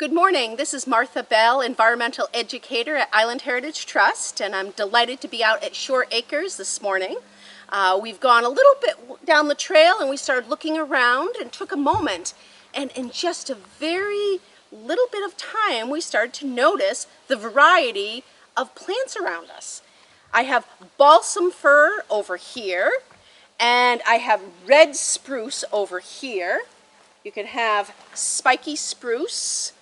Good morning. This is Martha Bell, Environmental Educator at Island Heritage Trust, and I'm delighted to be out at Shore Acres this morning. We've gone a little bit down the trail and we started looking around and took a moment, and in just a very little bit of time we started to notice the variety of plants around us. I have balsam fir over here, and I have red spruce over here. You can have spiky spruce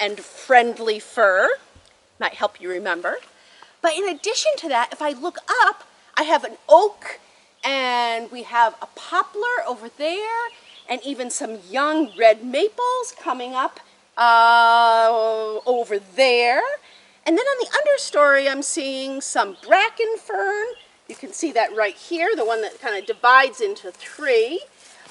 and friendly fir, might help you remember. But in addition to that, if I look up, I have an oak, and we have a poplar over there, and even some young red maples coming up over there. And then on the understory, I'm seeing some bracken fern. You can see that right here, the one that kind of divides into three.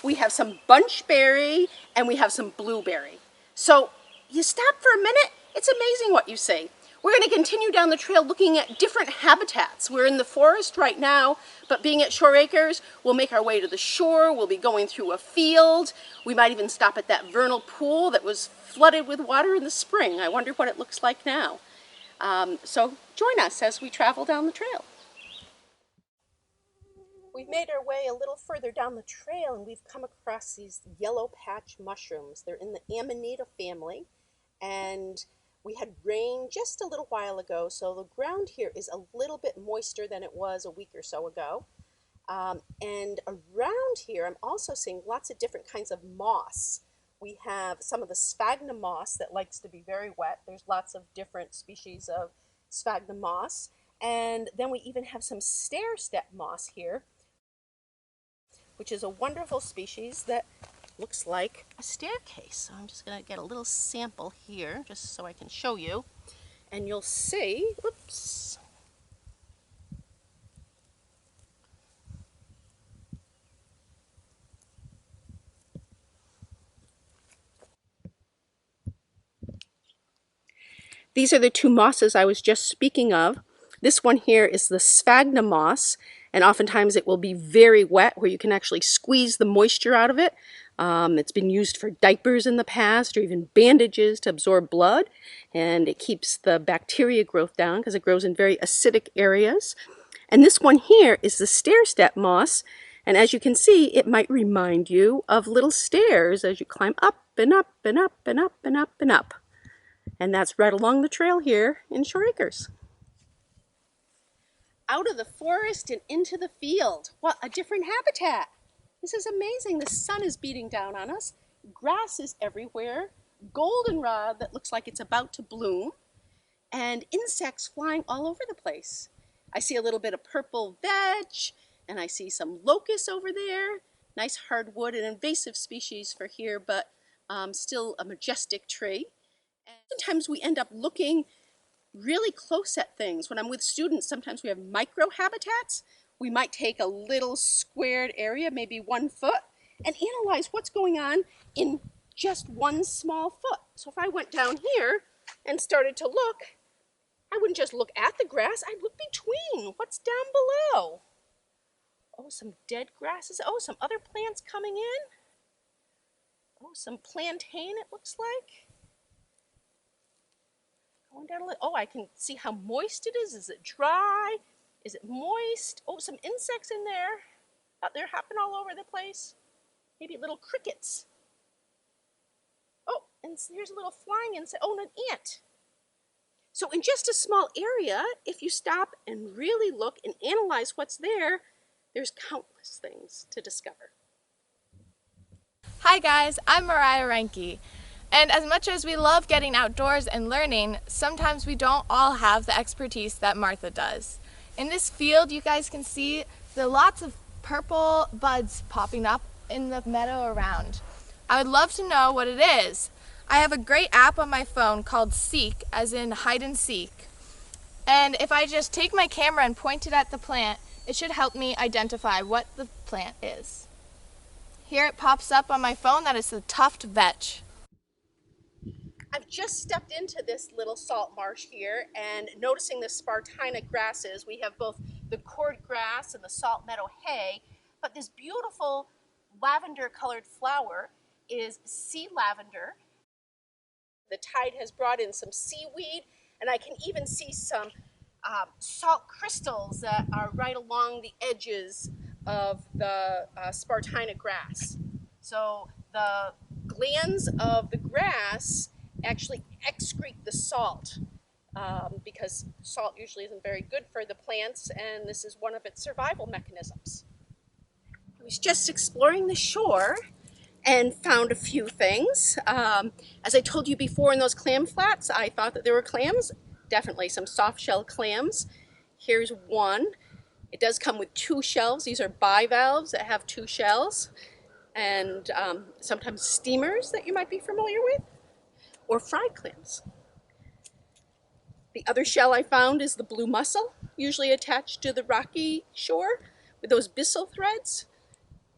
We have some bunchberry, and we have some blueberry. So you stop for a minute, it's amazing what you see. We're going to continue down the trail looking at different habitats. We're in the forest right now, but being at Shore Acres, we'll make our way to the shore. We'll be going through a field. We might even stop at that vernal pool that was flooded with water in the spring. I wonder what it looks like now. So join us as we travel down the trail. We've made our way a little further down the trail, and we've come across these yellow patch mushrooms. They're in the Amanita family, and we had rain just a little while ago, so the ground here is a little bit moister than it was a week or so ago. And around here, I'm also seeing lots of different kinds of moss. We have some of the sphagnum moss that likes to be very wet. There's lots of different species of sphagnum moss. And then we even have some stair-step moss here, which is a wonderful species that looks like a staircase. So I'm just going to get a little sample here just so I can show you. And you'll see, oops. These are the two mosses I was just speaking of. This one here is the sphagnum moss, and oftentimes it will be very wet where you can actually squeeze the moisture out of it. It's been used for diapers in the past, or even bandages to absorb blood, and it keeps the bacteria growth down because it grows in very acidic areas. And this one here is the stair-step moss, and as you can see, it might remind you of little stairs as you climb up and up and up and up and up and up. And that's right along the trail here in Shore Acres. Out of the forest and into the field. What a different habitat. This is amazing. The sun is beating down on us. Grass is everywhere. Goldenrod that looks like it's about to bloom. And insects flying all over the place. I see a little bit of purple vetch, and I see some locusts over there. Nice hardwood, an invasive species for here, but still a majestic tree. And sometimes we end up looking really close at things. When I'm with students, sometimes we have microhabitats. We might take a little squared area, maybe 1 foot, and analyze what's going on in just one small foot. So if I went down here and started to look, I wouldn't just look at the grass, I'd look between. What's down below? Oh, some dead grasses. Oh, some other plants coming in. Oh, some plantain, it looks like. Going down a little. Oh, I can see how moist it is. Is it dry? Is it moist? Oh, some insects in there. Out there hopping all over the place. Maybe little crickets. Oh, and here's a little flying insect. Oh, and an ant. So in just a small area, if you stop and really look and analyze what's there, there's countless things to discover. Hi guys, I'm MARIAH REINKE. And as much as we love getting outdoors and learning, sometimes we don't all have the expertise that Martha does. In this field, you guys can see there are lots of purple buds popping up in the meadow around. I would love to know what it is. I have a great app on my phone called Seek, as in hide and seek. And if I just take my camera and point it at the plant, it should help me identify what the plant is. Here it pops up on my phone that it's the tuft vetch. I've just stepped into this little salt marsh here, and noticing the spartina grasses, we have both the cord grass and the salt meadow hay, but this beautiful lavender colored flower is sea lavender. The tide has brought in some seaweed, and I can even see some salt crystals that are right along the edges of the Spartina grass. So the glands of the grass actually excrete the salt because salt usually isn't very good for the plants, and this is one of its survival mechanisms. I was just exploring the shore and found a few things. As I told you before, in those clam flats, I thought that there were clams. Definitely some soft shell clams. Here's one. It does come with 2 shells. These are bivalves that have 2 shells. And sometimes steamers that you might be familiar with, or fried clams. The other shell I found is the blue mussel, usually attached to the rocky shore with those byssal threads.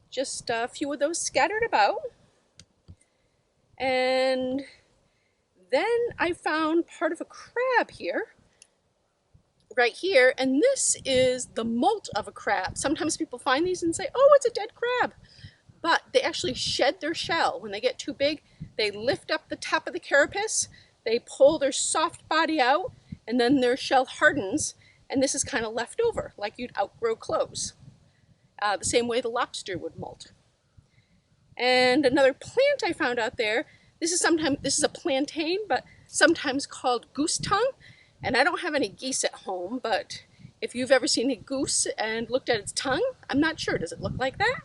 Just a few of those scattered about. And then I found part of a crab here, right here, and this is the molt of a crab. Sometimes people find these and say, oh, it's a dead crab. But they actually shed their shell. When they get too big, they lift up the top of the carapace, they pull their soft body out, and then their shell hardens, and this is kind of left over, like you'd outgrow clothes. The same way the lobster would molt. And another plant I found out there, this is a plantain, but sometimes called goose tongue. And I don't have any geese at home, but if you've ever seen a goose and looked at its tongue, I'm not sure. Does it look like that?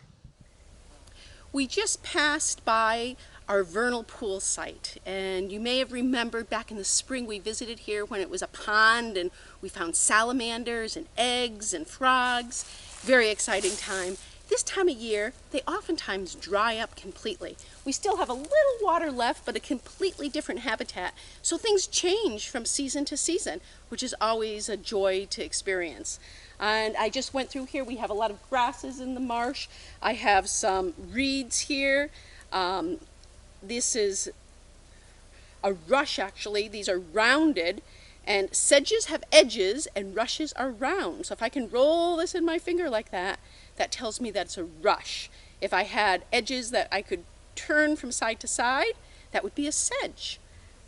We just passed by our vernal pool site, and you may have remembered back in the spring we visited here when it was a pond and we found salamanders and eggs and frogs. Very exciting time. This time of year, they oftentimes dry up completely. We still have a little water left, but a completely different habitat. So things change from season to season, which is always a joy to experience. And I just went through here. We have a lot of grasses in the marsh. I have some reeds here. This is a rush, actually. These are rounded, and sedges have edges and rushes are round. So if I can roll this in my finger like that, that tells me that it's a rush. If I had edges that I could turn from side to side, that would be a sedge.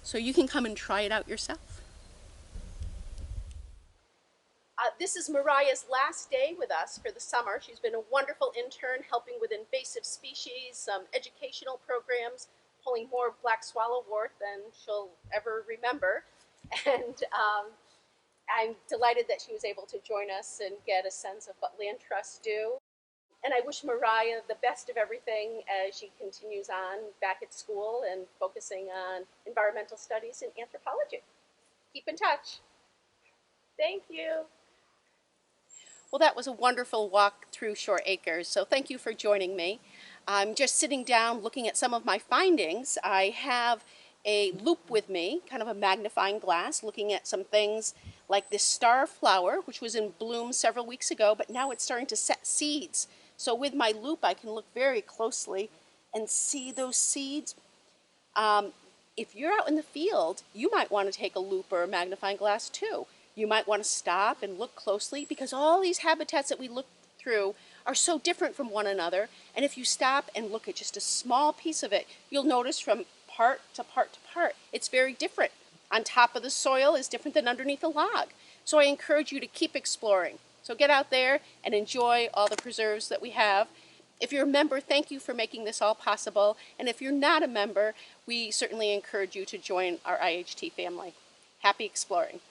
So you can come and try it out yourself. This is Mariah's last day with us for the summer. She's been a wonderful intern helping with invasive species, some educational programs, pulling more black swallowwort than she'll ever remember. And I'm delighted that she was able to join us and get a sense of what land trusts do. And I wish Mariah the best of everything as she continues on back at school and focusing on environmental studies and anthropology. Keep in touch. Thank you. Well, that was a wonderful walk through Shore Acres, so thank you for joining me. I'm just sitting down looking at some of my findings. I have a loupe with me, kind of a magnifying glass, looking at some things like this star flower, which was in bloom several weeks ago, but now it's starting to set seeds. So with my loupe, I can look very closely and see those seeds. If you're out in the field, you might want to take a loupe or a magnifying glass too. You might want to stop and look closely because all these habitats that we look through are so different from one another. And if you stop and look at just a small piece of it, you'll notice from part to part to part, it's very different. On top of the soil is different than underneath a log. So I encourage you to keep exploring. So get out there and enjoy all the preserves that we have. If you're a member, thank you for making this all possible. And if you're not a member, we certainly encourage you to join our IHT family. Happy exploring.